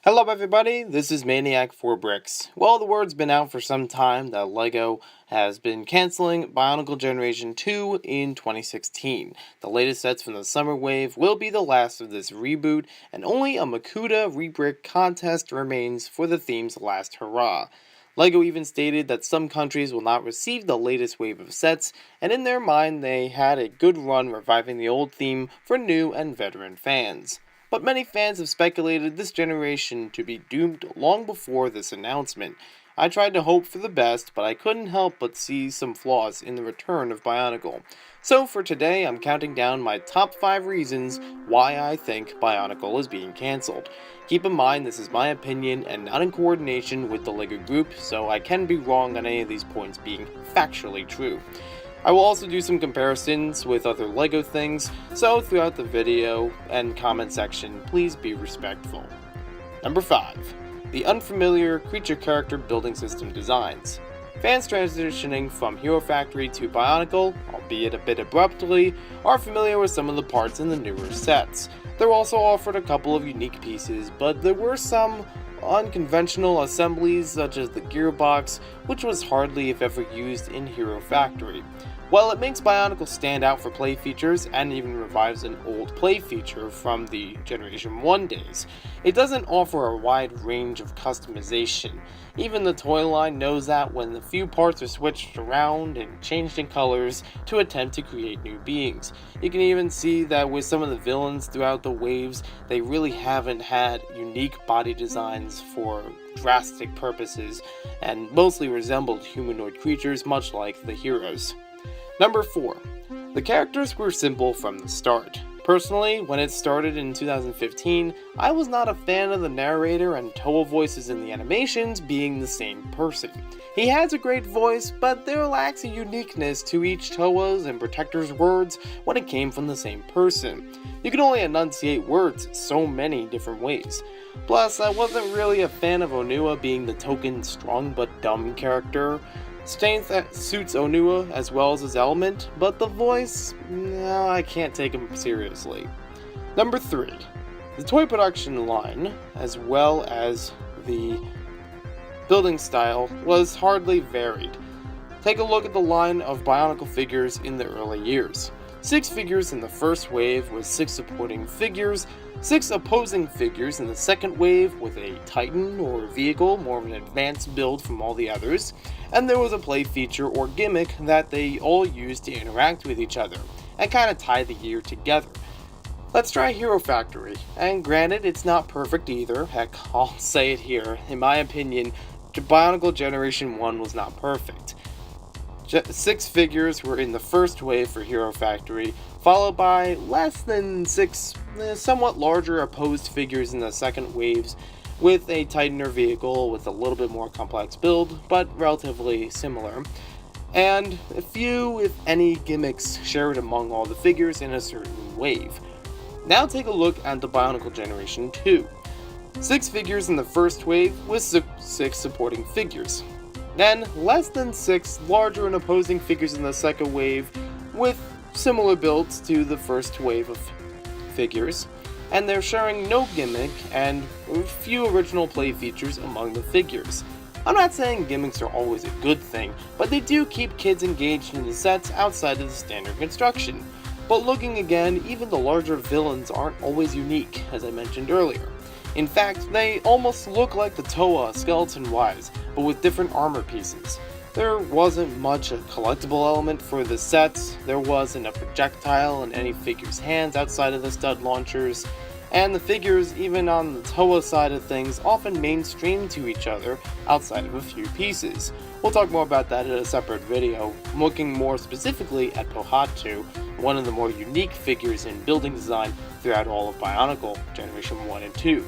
Hello everybody, this is Maniac for Bricks. Well, the word's been out for some time that LEGO has been canceling Bionicle Generation 2 in 2016. The latest sets from the summer wave will be the last of this reboot, and only a Makuta rebrick contest remains for the theme's last hurrah. LEGO even stated that some countries will not receive the latest wave of sets, and in their mind they had a good run reviving the old theme for new and veteran fans. But many fans have speculated this generation to be doomed long before this announcement. I tried to hope for the best, but I couldn't help but see some flaws in the return of Bionicle. So for today, I'm counting down my top 5 reasons why I think Bionicle is being cancelled. Keep in mind this is my opinion and not in coordination with the LEGO group, so I can be wrong on any of these points being factually true. I will also do some comparisons with other LEGO things, so throughout the video and comment section, please be respectful. Number 5. The unfamiliar creature character building system designs. Fans transitioning from Hero Factory to Bionicle, albeit a bit abruptly, are familiar with some of the parts in the newer sets. They're also offered a couple of unique pieces, but there were some unconventional assemblies such as the gearbox, which was hardly if ever used in Hero Factory. While it makes Bionicle stand out for play features and even revives an old play feature from the Generation 1 days, it doesn't offer a wide range of customization. Even the toy line knows that when the few parts are switched around and changed in colors to attempt to create new beings. You can even see that with some of the villains throughout the waves, they really haven't had unique body designs for drastic purposes and mostly resembled humanoid creatures much like the heroes. Number 4. The characters were simple from the start. Personally, when it started in 2015, I was not a fan of the narrator and Toa voices in the animations being the same person. He has a great voice, but there lacks a uniqueness to each Toa's and Protector's words when it came from the same person. You can only enunciate words so many different ways. Plus, I wasn't really a fan of Onua being the token strong but dumb character. Strength suits Onua as well as his element, but the voice, no, I can't take him seriously. Number 3. The toy production line, as well as the building style, was hardly varied. Take a look at the line of Bionicle figures in the early years. 6 figures in the first wave with 6 supporting figures, 6 opposing figures in the second wave with a Titan or vehicle, more of an advanced build from all the others, and there was a play feature or gimmick that they all used to interact with each other, and kind of tie the year together. Let's try Hero Factory, and granted it's not perfect either, heck, I'll say it here, in my opinion, Bionicle Generation 1 was not perfect. 6 figures were in the first wave for Hero Factory, followed by less than 6 somewhat larger opposed figures in the second waves, with a Titan or vehicle with a little bit more complex build, but relatively similar, and a few, if any, gimmicks shared among all the figures in a certain wave. Now take a look at the Bionicle Generation 2. 6 figures in the first wave with 6 supporting figures. Then, less than 6 larger and opposing figures in the second wave with similar builds to the first wave of figures, and they're sharing no gimmick and few original play features among the figures. I'm not saying gimmicks are always a good thing, but they do keep kids engaged in the sets outside of the standard construction. But looking again, even the larger villains aren't always unique, as I mentioned earlier. In fact, they almost look like the Toa skeleton-wise, but with different armor pieces. There wasn't much a collectible element for the sets, there wasn't a projectile in any figure's hands outside of the stud launchers, and the figures, even on the Toa side of things, often mainstream to each other outside of a few pieces. We'll talk more about that in a separate video, looking more specifically at Pohatu, one of the more unique figures in building design throughout all of Bionicle Generation 1 and 2.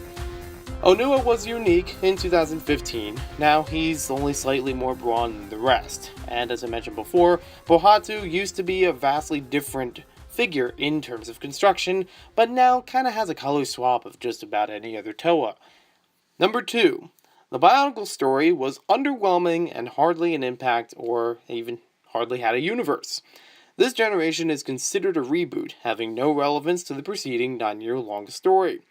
Onua was unique in 2015, now he's only slightly more brawn than the rest, and as I mentioned before, Pohatu used to be a vastly different figure in terms of construction, but now kinda has a color swap of just about any other Toa. Number 2. The Bionicle story was underwhelming and hardly an impact or even hardly had a universe. This generation is considered a reboot, having no relevance to the preceding 9-year-long story.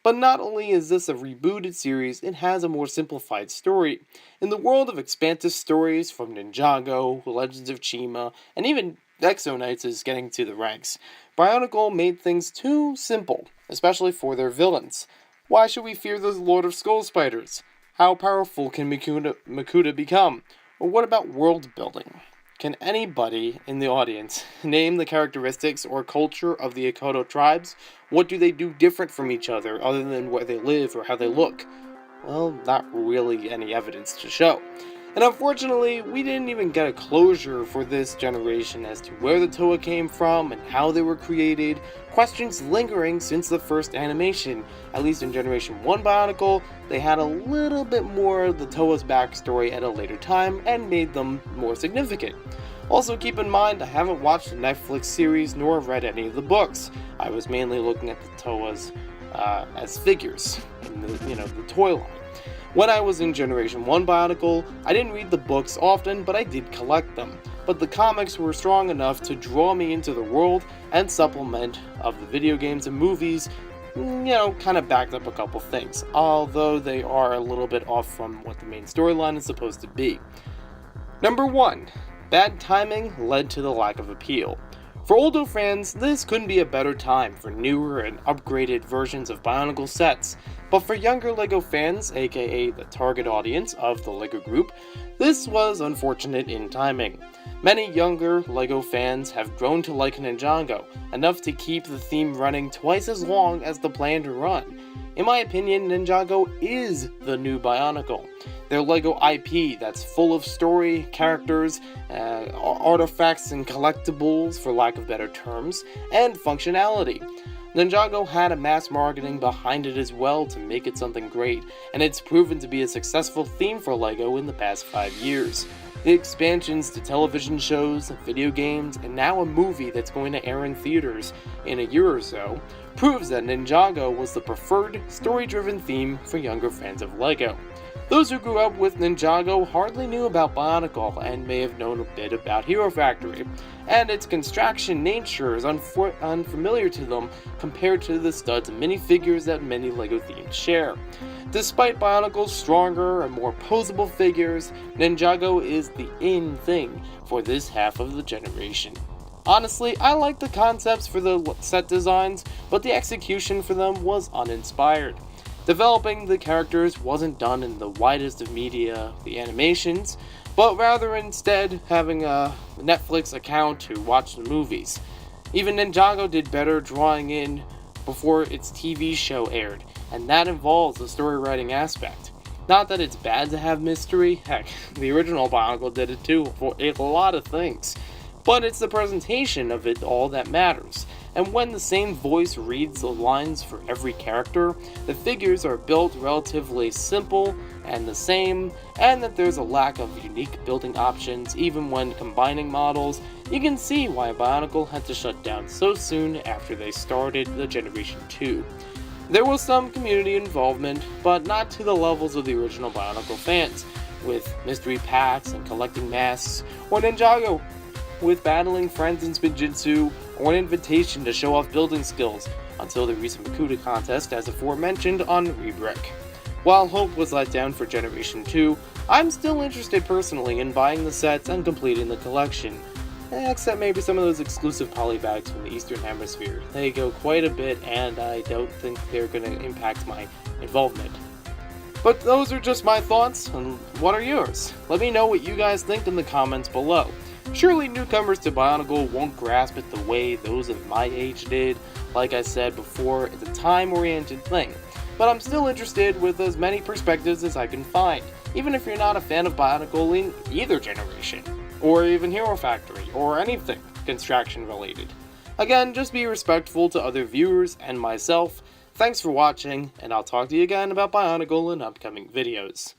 But not only is this a rebooted series, it has a more simplified story. In the world of expansive stories from Ninjago, Legends of Chima, and even Exo Knights is getting to the ranks, Bionicle made things too simple, especially for their villains. Why should we fear the Lord of Skull Spiders? How powerful can Makuta become? Or what about world building? Can anybody in the audience name the characteristics or culture of the Akodo tribes? What do they do different from each other than where they live or how they look? Well, not really any evidence to show. And unfortunately, we didn't even get a closure for this generation as to where the Toa came from and how they were created, questions lingering since the first animation. At least in Generation 1 Bionicle, they had a little bit more of the Toa's backstory at a later time and made them more significant. Also keep in mind, I haven't watched the Netflix series nor read any of the books. I was mainly looking at the Toas as figures in the toy line. When I was in Generation 1 Bionicle, I didn't read the books often, but I did collect them. But the comics were strong enough to draw me into the world and supplement of the video games and movies, kind of backed up a couple things, although they are a little bit off from what the main storyline is supposed to be. Number 1. Bad timing led to the lack of appeal. For older fans, this couldn't be a better time for newer and upgraded versions of Bionicle sets, but for younger LEGO fans, aka the target audience of the LEGO group, this was unfortunate in timing. Many younger LEGO fans have grown to like Ninjago, enough to keep the theme running twice as long as the planned run. In my opinion, Ninjago is the new Bionicle. Their LEGO IP that's full of story, characters, artifacts and collectibles, for lack of better terms, and functionality. Ninjago had a mass marketing behind it as well to make it something great, and it's proven to be a successful theme for LEGO in the past 5 years. The expansions to television shows, video games, and now a movie that's going to air in theaters in a year or so, proves that Ninjago was the preferred, story-driven theme for younger fans of LEGO. Those who grew up with Ninjago hardly knew about Bionicle and may have known a bit about Hero Factory, and its construction nature is unfamiliar to them compared to the studs and minifigures that many LEGO themes share. Despite Bionicle's stronger and more posable figures, Ninjago is the in thing for this half of the generation. Honestly, I like the concepts for the set designs, but the execution for them was uninspired. Developing the characters wasn't done in the widest of media, the animations, but rather instead having a Netflix account to watch the movies. Even Ninjago did better drawing in before its TV show aired, and that involves the story writing aspect. Not that it's bad to have mystery, heck, the original Bionicle did it too for a lot of things, but it's the presentation of it all that matters. And when the same voice reads the lines for every character, the figures are built relatively simple and the same, and that there's a lack of unique building options even when combining models, you can see why Bionicle had to shut down so soon after they started the Generation 2. There was some community involvement, but not to the levels of the original Bionicle fans, with mystery packs and collecting masks, or Ninjago with battling friends in Spinjitzu, or an invitation to show off building skills, until the recent Makuta contest as aforementioned on Rebrick. While hope was let down for Generation 2, I'm still interested personally in buying the sets and completing the collection. Except maybe some of those exclusive polybags from the Eastern Hemisphere. They go quite a bit, and I don't think they're going to impact my involvement. But those are just my thoughts, and what are yours? Let me know what you guys think in the comments below. Surely newcomers to Bionicle won't grasp it the way those of my age did. Like I said before, it's a time-oriented thing. But I'm still interested with as many perspectives as I can find, even if you're not a fan of Bionicle in either generation, or even Hero Factory, or anything construction related. Again, just be respectful to other viewers and myself. Thanks for watching, and I'll talk to you again about Bionicle in upcoming videos.